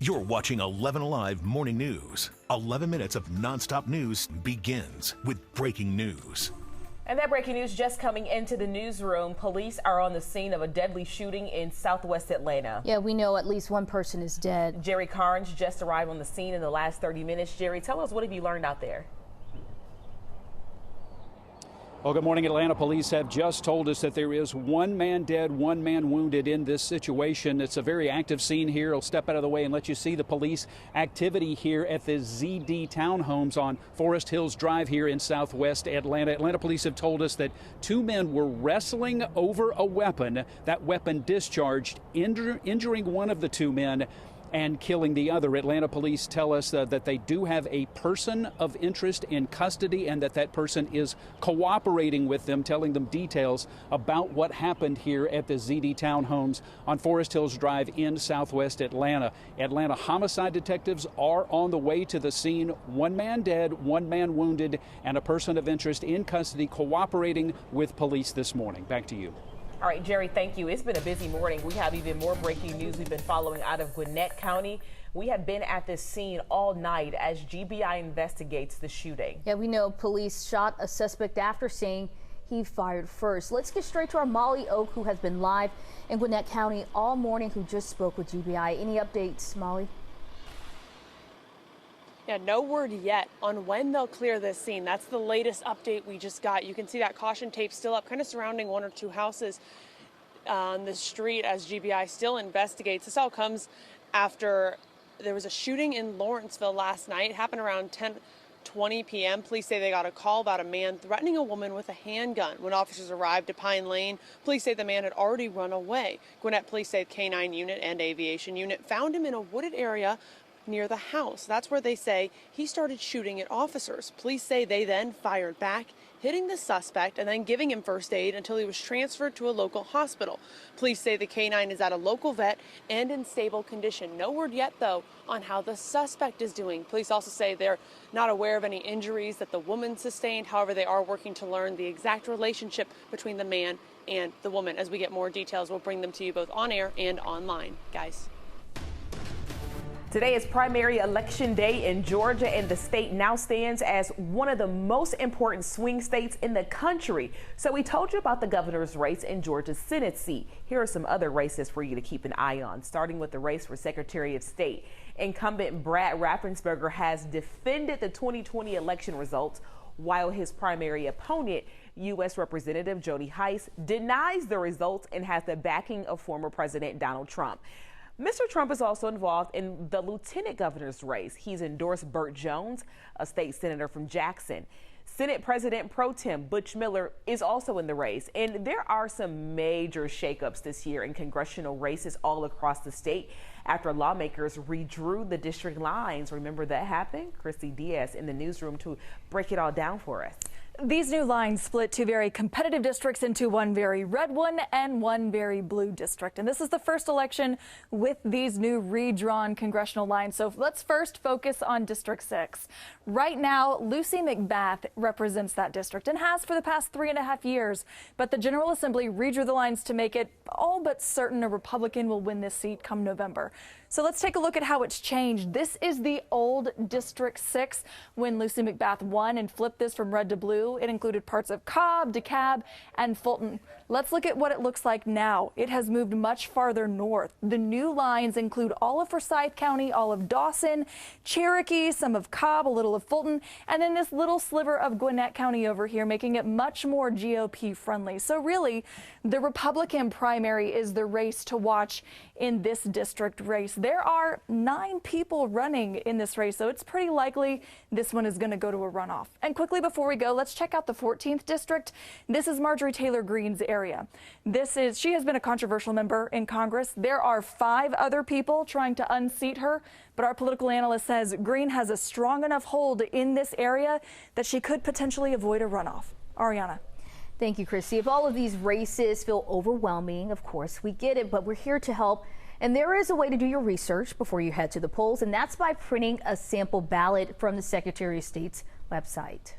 You're watching 11 Alive Morning News. 11 minutes of nonstop news begins with breaking news. And that breaking news just coming into the newsroom. Police are on the scene of a deadly shooting in southwest Atlanta. Yeah, we know at least one person is dead. Jerry Carnes just arrived on the scene in the last 30 minutes. Jerry, tell us, what have you learned out there? Well, good morning. Atlanta police have just told us that there is one man dead, one man wounded in this situation. It's a very active scene here. I'll step out of the way and let you see the police activity here at the ZD Townhomes on Forest Hills Drive here in southwest Atlanta. Atlanta police have told us that two men were wrestling over a weapon. That weapon discharged, injuring one of the two men and killing the other. Atlanta police tell us that they do have a person of interest in custody and that person is cooperating with them, telling them details about what happened here at the ZD Townhomes on Forest Hills Drive in southwest Atlanta. Atlanta homicide detectives are on the way to the scene. One man dead, one man wounded, and a person of interest in custody cooperating with police this morning. Back to you. All right, Jerry, thank you. It's been a busy morning. We have even more breaking news we've been following out of Gwinnett County. We have been at this scene all night as GBI investigates the shooting. Yeah, we know police shot a suspect after saying he fired first. Let's get straight to our Molly Oak, who has been live in Gwinnett County all morning, who just spoke with GBI. Any updates, Molly? Yeah, no word yet on when they'll clear this scene. That's the latest update we just got. You can see that caution tape still up, kind of surrounding one or two houses on the street as GBI still investigates. This all comes after there was a shooting in Lawrenceville last night. It happened around 10:20 p.m. Police say they got a call about a man threatening a woman with a handgun. When officers arrived at Pine Lane, police say the man had already run away. Gwinnett police say the K9 unit and aviation unit found him in a wooded area near the house. That's where they say he started shooting at officers. Police say they then fired back, hitting the suspect and then giving him first aid until he was transferred to a local hospital. Police say the K9 is at a local vet and in stable condition. No word yet, though, on how the suspect is doing. Police also say they're not aware of any injuries that the woman sustained. However, they are working to learn the exact relationship between the man and the woman. As we get more details, we'll bring them to you both on air and online. Guys. Today is primary election day in Georgia, and the state now stands as one of the most important swing states in the country. So we told you about the governor's race in Georgia's Senate seat. Here are some other races for you to keep an eye on, starting with the race for Secretary of State. Incumbent Brad Raffensperger has defended the 2020 election results, while his primary opponent, U.S. Representative Jody Hice, denies the results and has the backing of former President Donald Trump. Mr. Trump is also involved in the lieutenant governor's race. He's endorsed Burt Jones, a state senator from Jackson. Senate President Pro Tem Butch Miller is also in the race. And there are some major shakeups this year in congressional races all across the state after lawmakers redrew the district lines. Remember that happened? Chrissy Diaz in the newsroom to break it all down for us. These new lines split two very competitive districts into one very red one and one very blue district. And this is the first election with these new redrawn congressional lines. So let's first focus on District 6. Right now, Lucy McBath represents that district and has for the past 3.5 years. But the General Assembly redrew the lines to make it all but certain a Republican will win this seat come November. So let's take a look at how it's changed. This is the old District 6 when Lucy McBath won and flipped this from red to blue. It included parts of Cobb, DeKalb, and Fulton. Let's look at what it looks like now. It has moved much farther north. The new lines include all of Forsyth County, all of Dawson, Cherokee, some of Cobb, a little of Fulton, and then this little sliver of Gwinnett County over here, making it much more GOP friendly. So really, the Republican primary is the race to watch in this district race. There are 9 people running in this race, so it's pretty likely this one is going to go to a runoff. And quickly before we go, let's check out the 14th district. This is Marjorie Taylor Greene's area. She has been a controversial member in Congress. There are 5 other people trying to unseat her, but our political analyst says Greene has a strong enough hold in this area that she could potentially avoid a runoff. Ariana. Thank you, Chrissy. If all of these races feel overwhelming, of course, we get it, but we're here to help. And there is a way to do your research before you head to the polls, and that's by printing a sample ballot from the Secretary of State's website.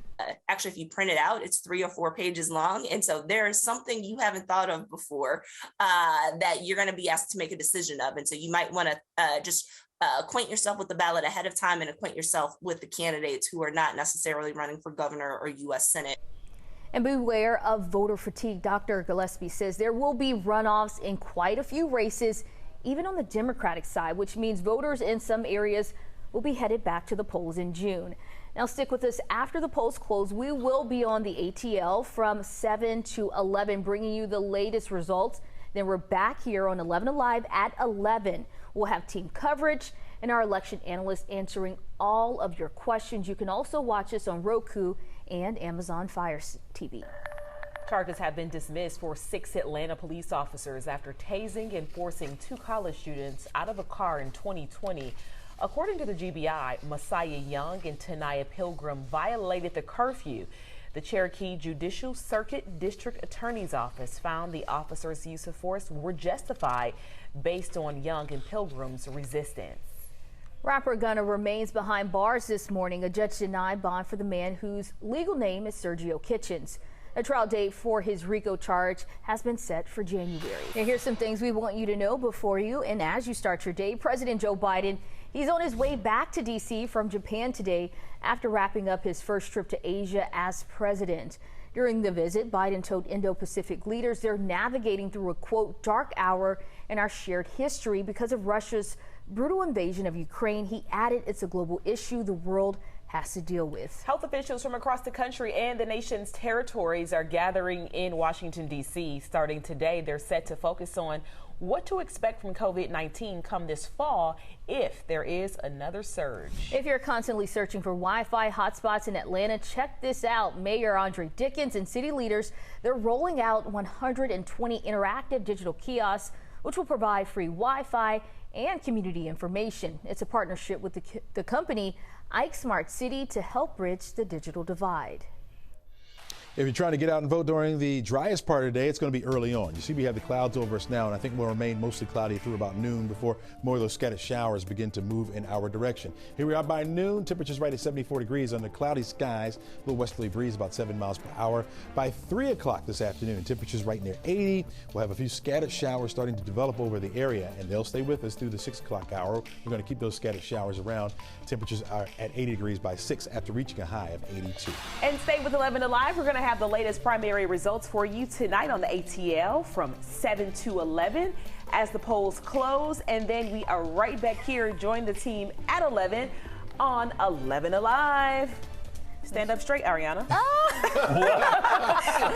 Actually, if you print it out, it's 3 or 4 pages long. And so there is something you haven't thought of before that you're going to be asked to make a decision of. And so you might want to just acquaint yourself with the ballot ahead of time and acquaint yourself with the candidates who are not necessarily running for governor or U.S. Senate. And beware of voter fatigue. Dr. Gillespie says there will be runoffs in quite a few races, even on the Democratic side, which means voters in some areas will be headed back to the polls in June. Now stick with us after the polls close. We will be on the ATL from 7 to 11, bringing you the latest results. Then we're back here on 11 Alive at 11. We'll have team coverage and our election analysts answering all of your questions. You can also watch us on Roku and Amazon Fire TV. Charges have been dismissed for 6 Atlanta police officers after tasing and forcing 2 college students out of a car in 2020. According to the GBI, Messiah Young and Tanaya Pilgrim violated the curfew. The Cherokee Judicial Circuit District Attorney's Office found the officers' use of force were justified based on Young and Pilgrim's resistance. Rapper Gunna remains behind bars this morning. A judge denied bond for the man whose legal name is Sergio Kitchens. A trial date for his RICO charge has been set for January. Now, here's some things we want you to know before you and as you start your day. President Joe Biden, he's on his way back to D.C. from Japan today after wrapping up his first trip to Asia as president. During the visit, Biden told Indo-Pacific leaders they're navigating through a, quote, dark hour in our shared history because of Russia's brutal invasion of Ukraine. He added it's a global issue the world has to deal with. Health officials from across the country and the nation's territories are gathering in Washington, D.C. Starting today, they're set to focus on what to expect from COVID-19 come this fall if there is another surge. If you're constantly searching for Wi-Fi hotspots in Atlanta, check this out. Mayor Andre Dickens and city leaders, they're rolling out 120 interactive digital kiosks, which will provide free Wi-Fi and community information. It's a partnership with the company Ike Smart City to help bridge the digital divide. If you're trying to get out and vote during the driest part of the day, it's going to be early on. You see, we have the clouds over us now, and I think we'll remain mostly cloudy through about noon before more of those scattered showers begin to move in our direction. Here we are by noon. Temperatures right at 74 degrees under cloudy skies. A little westerly breeze, about 7 miles per hour. By 3 o'clock this afternoon, temperatures right near 80. We'll have a few scattered showers starting to develop over the area, and they'll stay with us through the 6 o'clock hour. We're going to keep those scattered showers around. Temperatures are at 80 degrees by 6 after reaching a high of 82. And stay with 11 Alive. We're going to have the latest primary results for you tonight on the ATL from 7 to 11 as the polls close. And then we are right back here. Join the team at 11 on 11 Alive. Stand up straight, Ariana.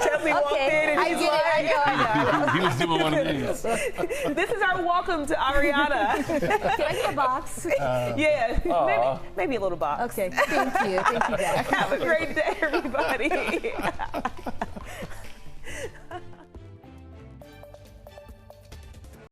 Chelsea walked in and he's like, I know. He was doing one of these. This is our welcome to Ariana. Can I get a box? Yeah, maybe a little box. Okay, thank you. Thank you, Dad. Have a great day, everybody.